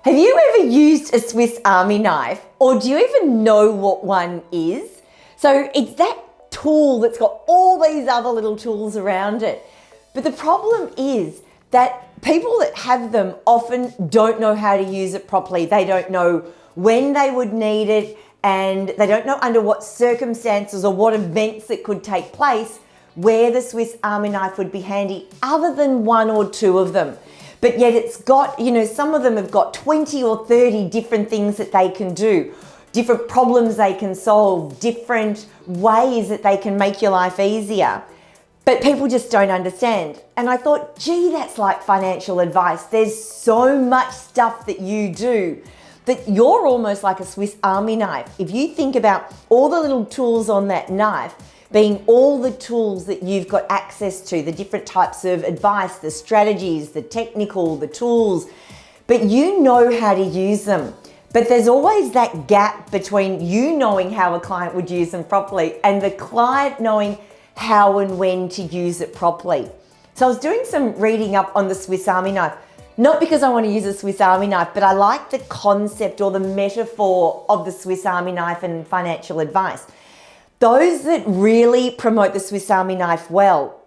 Have you ever used a Swiss Army knife, or do you even know what one is? So it's that tool that's got all these other little tools around it. But the problem is that people that have them often don't know how to use it properly. They don't know when they would need it, and they don't know under what circumstances or what events it could take place where the Swiss Army knife would be handy, other than one or two of them. But yet it's got, some of them have got 20 or 30 different things that they can do, different problems they can solve, different ways that they can make your life easier. But people just don't understand. And I thought, gee, that's like financial advice. There's so much stuff that you do that you're almost like a Swiss Army knife. If you think about all the little tools on that knife, being all the tools that you've got access to, the different types of advice, the strategies, the technical, the tools, but you know how to use them. But there's always that gap between you knowing how a client would use them properly and the client knowing how and when to use it properly. So I was doing some reading up on the Swiss Army knife, not because I want to use a Swiss Army knife, but I like the concept or the metaphor of the Swiss Army knife and financial advice. Those that really promote the Swiss Army knife well,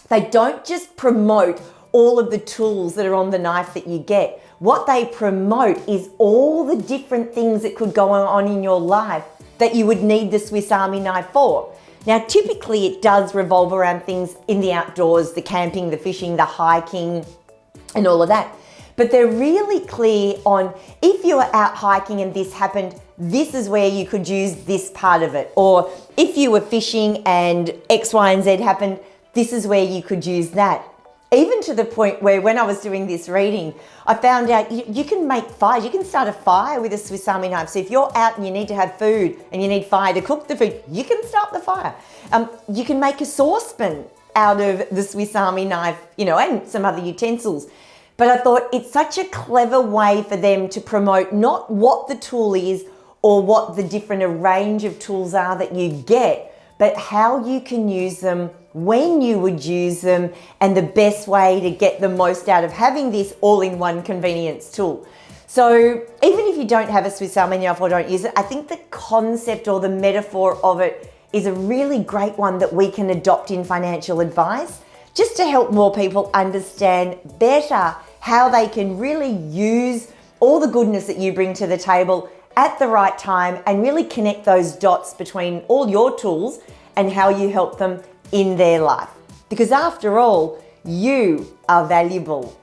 they don't just promote all of the tools that are on the knife that you get. What they promote is all the different things that could go on in your life that you would need the Swiss Army knife for. Now, typically it does revolve around things in the outdoors, the camping, the fishing, the hiking, and all of that. But they're really clear on, if you were out hiking and this happened, this is where you could use this part of it. Or if you were fishing and X, Y, and Z happened, this is where you could use that. Even to the point where when I was doing this reading, I found out you can make fires. You can start a fire with a Swiss Army knife. So if you're out and you need to have food and you need fire to cook the food, you can start the fire. You can make a saucepan out of the Swiss Army knife, and some other utensils. But I thought it's such a clever way for them to promote not what the tool is or what the different range of tools are that you get, but how you can use them, when you would use them, and the best way to get the most out of having this all-in-one convenience tool. So even if you don't have a Swiss Army knife or don't use it, I think the concept or the metaphor of it is a really great one that we can adopt in financial advice, just to help more people understand better how they can really use all the goodness that you bring to the table at the right time and really connect those dots between all your tools and how you help them in their life. Because after all, you are valuable.